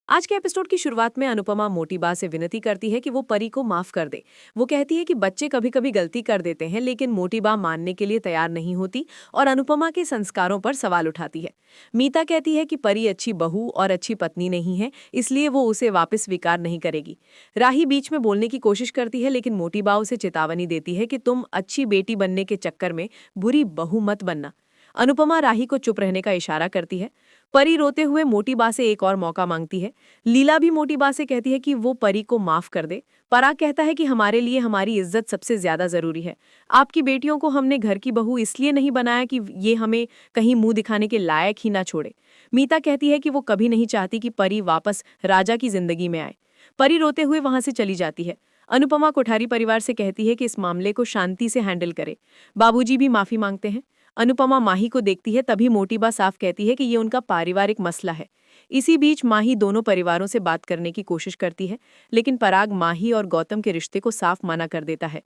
आज के एपिसोड की शुरुआत में अनुपमा मोटी बा से विनती करती है कि वो परी को माफ कर दे। वो कहती है कि बच्चे कभी कभी गलती कर देते हैं, लेकिन मोटी बा मानने के लिए तैयार नहीं होती और अनुपमा के संस्कारों पर सवाल उठाती है। मीता कहती है कि परी अच्छी बहू और अच्छी पत्नी नहीं है, इसलिए वो उसे वापस स्वीकार नहीं करेगी। राही बीच में बोलने की कोशिश करती है, लेकिन मोटी बा उसे चेतावनी देती है कि तुम अच्छी बेटी बनने के चक्कर में बुरी बहू मत बनना। अनुपमा राही को चुप रहने का इशारा करती है। परी रोते हुए मोटी बा से एक और मौका मांगती है। लीला भी मोटी बा से कहती है कि वो परी को माफ कर दे। पराग कहता है कि हमारे लिए हमारी इज्जत सबसे ज्यादा जरूरी है। आपकी बेटियों को हमने घर की बहू इसलिए नहीं बनाया कि ये हमें कहीं मुंह दिखाने के लायक ही ना छोड़े। मीता कहती है कि वो कभी नहीं चाहती कि परी वापस राजा की जिंदगी में आए। परी रोते हुए वहां से चली जाती है। अनुपमा कोठारी परिवार से कहती है कि इस मामले को शांति से हैंडल करे। बाबूजी भी माफी मांगते हैं। अनुपमा माही को देखती है, तभी मोटी बा साफ कहती है कि ये उनका पारिवारिक मसला है। इसी बीच माही दोनों परिवारों से बात करने की कोशिश करती है, लेकिन पराग माही और गौतम के रिश्ते को साफ मना कर देता है।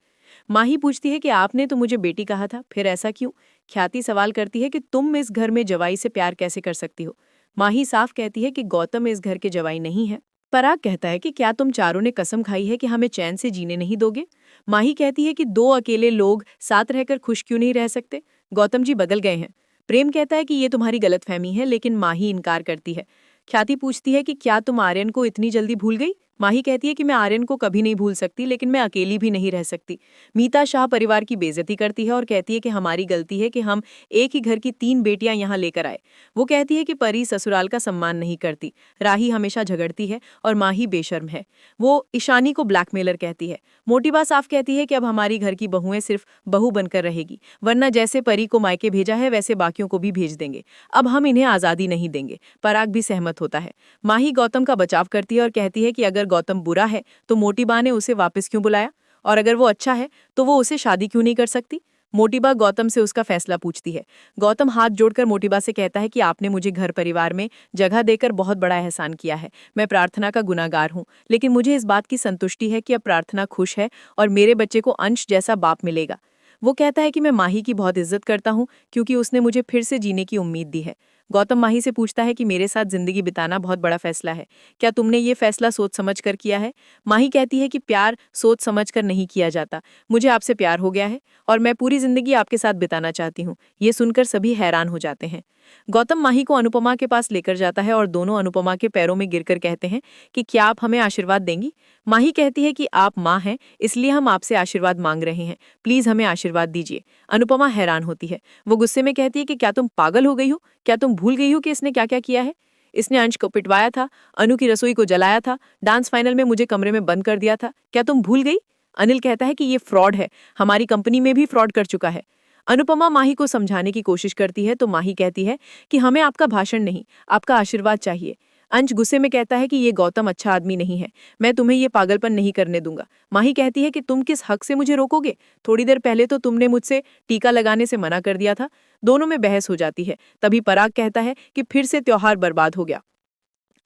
माही पूछती है कि आपने तो मुझे बेटी कहा था, फिर ऐसा क्यों? ख्याति सवाल करती है कि तुम इस घर में जवाई से प्यार कैसे कर सकती हो? माही साफ कहती है कि गौतम इस घर के जवाई नहीं है। पराग कहता है कि क्या तुम चारों ने कसम खाई है कि हमें चैन से जीने नहीं दोगे? माही कहती है कि दो अकेले लोग साथ रहकर खुश क्यों नहीं रह सकते? गौतम जी बदल गए हैं। प्रेम कहता है कि ये तुम्हारी गलतफहमी है, लेकिन माही इनकार करती है। ख्याति पूछती है कि क्या तुम आर्यन को इतनी जल्दी भूल गई? माही कहती है कि मैं आर्यन को कभी नहीं भूल सकती, लेकिन मैं अकेली भी नहीं रह सकती। मीता शाह परिवार की बेइज्जती करती है और कहती है कि हमारी गलती है कि हम एक ही घर की तीन बेटियां यहाँ लेकर आए। वो कहती है कि परी ससुराल का सम्मान नहीं करती, राही हमेशा झगड़ती है और माही बेशर्म है। वो ईशानी को ब्लैकमेलर कहती है। मोटी बा साफ कहती है कि अब हमारी घर की बहुएं सिर्फ बहू बनकर रहेगी, वरना जैसे परी को मायके भेजा है वैसे बाकियों को भी भेज देंगे। अब हम इन्हें आजादी नहीं देंगे। पराग भी सहमत होता है। माही गौतम का बचाव करती है और कहती है कि अगर गौतम बुरा है तो मोटी बा ने उसे वापस क्यों बुलाया, और अगर वो अच्छा है तो वो उसे शादी क्यों नहीं कर सकती। मोटी बा गौतम से उसका फैसला पूछती है। गौतम हाथ जोड़कर मोटी बा से कहता है कि आपने मुझे घर परिवार में जगह देकर बहुत बड़ा एहसान किया है। मैं प्रार्थना का गुनाहगार हूँ, लेकिन मुझे इस बात की संतुष्टि है कि अब प्रार्थना खुश है और मेरे बच्चे को अंश जैसा बाप मिलेगा। वो कहता है कि मैं माही की बहुत इज्जत करता हूँ, क्योंकि उसने मुझे फिर से जीने की उम्मीद दी है। गौतम माही से पूछता है कि मेरे साथ जिंदगी बिताना बहुत बड़ा फैसला है, क्या तुमने ये फैसला सोच समझ कर किया है? माही कहती है कि प्यार सोच समझ कर नहीं किया जाता। मुझे आपसे प्यार हो गया है और मैं पूरी जिंदगी आपके साथ बिताना चाहती हूँ। ये सुनकर सभी हैरान हो जाते हैं। गौतम माही को अनुपमा के पास लेकर जाता है और दोनों अनुपमा के पैरों में गिरकर कहते हैं कि क्या आप हमें आशीर्वाद देंगी? माही कहती है कि आप माँ हैं, इसलिए हम आपसे आशीर्वाद मांग रहे हैं। प्लीज हमें आशीर्वाद दीजिए। अनुपमा हैरान होती है। वो गुस्से में कहती है कि क्या तुम पागल हो गई हो? क्या तुम भूल गई हो कि इसने क्या क्या किया है? इसने अंश को पिटवाया था, अनु की रसोई को जलाया था, डांस फाइनल में मुझे कमरे में बंद कर दिया था। क्या तुम भूल गई? अनिल कहता है कि ये फ्रॉड है, हमारी कंपनी में भी फ्रॉड कर चुका है। अनुपमा माही को समझाने की कोशिश करती है तो माही कहती है कि हमें आपका भाषण नहीं, आपका आशीर्वाद चाहिए। अंश गुस्से में कहता है कि ये गौतम अच्छा आदमी नहीं है, मैं तुम्हें ये पागलपन नहीं करने दूंगा। माही कहती है कि तुम किस हक से मुझे रोकोगे? थोड़ी देर पहले तो तुमने मुझसे टीका लगाने से मना कर दिया था। दोनों में बहस हो जाती है। तभी पराग कहता है कि फिर से त्योहार बर्बाद हो गया।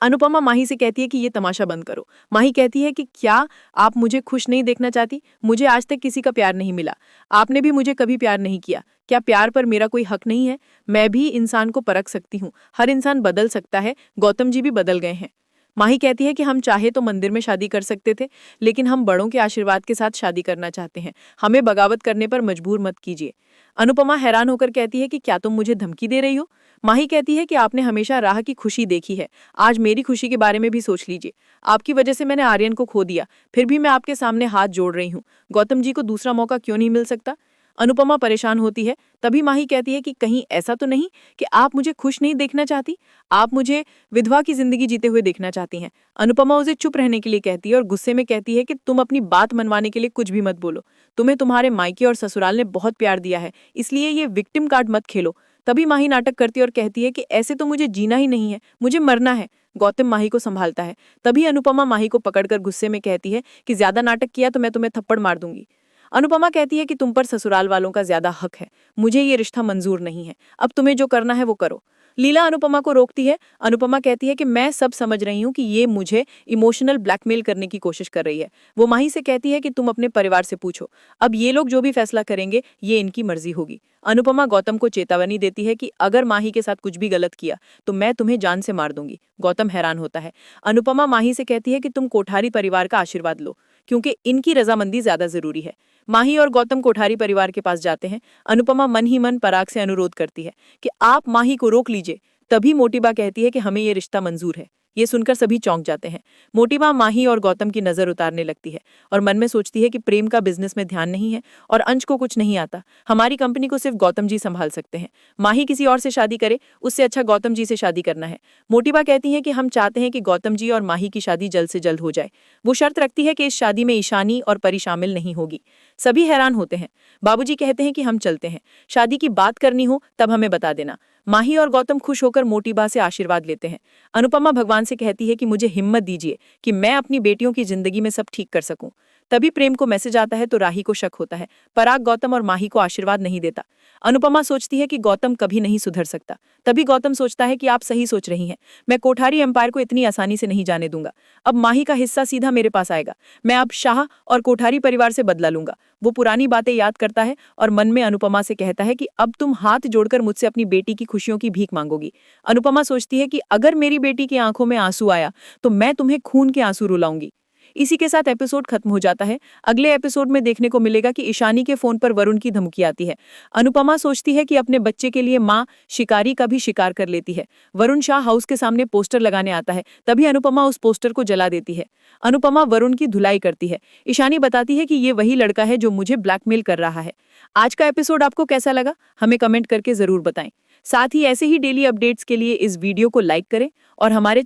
अनुपमा माही से कहती है कि ये तमाशा बंद करो। माही कहती है कि क्या आप मुझे खुश नहीं देखना चाहती? मुझे आज तक किसी का प्यार नहीं मिला, आपने भी मुझे कभी प्यार नहीं किया। क्या प्यार पर मेरा कोई हक नहीं है? मैं भी इंसान को परख सकती हूँ, हर इंसान बदल सकता है। गौतम जी भी बदल गए हैं। माही कहती है कि हम चाहे तो मंदिर में शादी कर सकते थे, लेकिन हम बड़ों के आशीर्वाद के साथ शादी करना चाहते हैं। हमें बगावत करने पर मजबूर मत कीजिए। अनुपमा हैरान होकर कहती है कि क्या तुम मुझे धमकी दे रही हो? माही कहती है कि आपने हमेशा राह की खुशी देखी है, आज मेरी खुशी के बारे में भी सोच लीजिए। आपकी वजह से मैंने आर्यन को खो दिया, फिर भी मैं आपके सामने हाथ जोड़ रही हूँ। गौतम जी को दूसरा मौका क्यों नहीं मिल सकता? अनुपमा परेशान होती है। तभी माही कहती है कि कहीं ऐसा तो नहीं कि आप मुझे खुश नहीं देखना चाहती, आप मुझे विधवा की जिंदगी जीते हुए देखना चाहती हैं। अनुपमा उसे चुप रहने के लिए कहती है और गुस्से में कहती है कि तुम अपनी बात मनवाने के लिए कुछ भी मत बोलो। तुम्हें तुम्हारे मायके और ससुराल ने बहुत प्यार दिया है, इसलिए ये विक्टिम कार्ड मत खेलो। तभी माही नाटक करती है और कहती है कि ऐसे तो मुझे जीना ही नहीं है, मुझे मरना है। गौतम माही को संभालता है। तभी अनुपमा माही को पकड़कर गुस्से में कहती है कि ज्यादा नाटक किया तो मैं तुम्हें थप्पड़ मार दूंगी। अनुपमा कहती है कि तुम पर ससुराल वालों का ज्यादा हक है, मुझे ये रिश्ता मंजूर नहीं है, अब तुम्हें जो करना है वो करो। लीला अनुपमा को रोकती है। अनुपमा कहती है कि मैं सब समझ रही हूँ कि ये मुझे इमोशनल ब्लैकमेल करने की कोशिश कर रही है। वो माही से कहती है कि तुम अपने परिवार से पूछो, अब ये लोग जो भी फैसला करेंगे ये इनकी मर्जी होगी। अनुपमा गौतम को चेतावनी देती है कि अगर माही के साथ कुछ भी गलत किया तो मैं तुम्हें जान से मार दूंगी। गौतम हैरान होता है। अनुपमा माही से कहती है कि तुम कोठारी परिवार का आशीर्वाद लो, क्योंकि इनकी रजामंदी ज्यादा जरूरी है। माही और गौतम कोठारी परिवार के पास जाते हैं। अनुपमा मन ही मन पराग से अनुरोध करती है कि आप माही को रोक लीजिए। तभी मोटीबा कहती है कि हमें ये रिश्ता मंजूर है। ये सुनकर सभी चौंक जाते हैं। मोटीबा माही और गौतम की नजर उतारने लगती है और मन में सोचती है कि प्रेम का बिजनेस में ध्यान नहीं है और अंश को कुछ नहीं आता। हमारी कंपनी को सिर्फ गौतम जी संभाल सकते हैं। माही किसी और से शादी करे, उससे अच्छा गौतम जी से शादी करना है। मोटीबा कहती है कि हम चाहते हैं कि गौतम जी और माही की शादी जल्द से जल्द हो जाए। वो शर्त रखती है कि इस शादी में ईशानी और परी शामिल नहीं होगी। सभी हैरान होते हैं। बाबूजी कहते हैं कि हम चलते हैं, शादी की बात करनी हो तब हमें बता देना। माही और गौतम खुश होकर मोटीबा से आशीर्वाद लेते हैं। अनुपमा भगवान से कहती है कि मुझे हिम्मत दीजिए कि मैं अपनी बेटियों की जिंदगी में सब ठीक कर सकूं। तभी प्रेम को मैसेज आता है तो राही को शक होता है। पराग गौतम और माही को आशीर्वाद नहीं देता। अनुपमा सोचती है कि गौतम कभी नहीं सुधर सकता। तभी गौतम सोचता है कि आप सही सोच रही हैं, मैं कोठारी एम्पायर को इतनी आसानी से नहीं जाने दूंगा। अब माही का हिस्सा सीधा मेरे पास आएगा। मैं अब शाह और कोठारी परिवार से बदला लूंगा। वो पुरानी बातें याद करता है और मन में अनुपमा से कहता है कि अब तुम हाथ जोड़कर मुझसे अपनी बेटी की खुशियों की भीख मांगोगी। अनुपमा सोचती है कि अगर मेरी बेटी की आंखों में आंसू आया तो मैं तुम्हें खून के आंसू रुलाऊंगी। इसी के साथ एपिसोड खत्म हो जाता है। अगले एपिसोड में देखने को मिलेगा कि ईशानी के फोन पर वरुण की धमकी आती है। अनुपमा सोचती है कि अपने बच्चे के लिए माँ शिकारी का भी शिकार कर लेती है। वरुण शाह हाउस के सामने पोस्टर लगाने आता है। तभी अनुपमा उस पोस्टर को जला देती है। अनुपमा वरुण की धुलाई करती है। ईशानी बताती है कि ये वही लड़का है जो मुझे ब्लैकमेल कर रहा है। आज का एपिसोड आपको कैसा लगा हमें कमेंट करके जरूर बताएं। साथ ही ऐसे ही डेली अपडेट्स के लिए इस वीडियो को लाइक करें और हमारे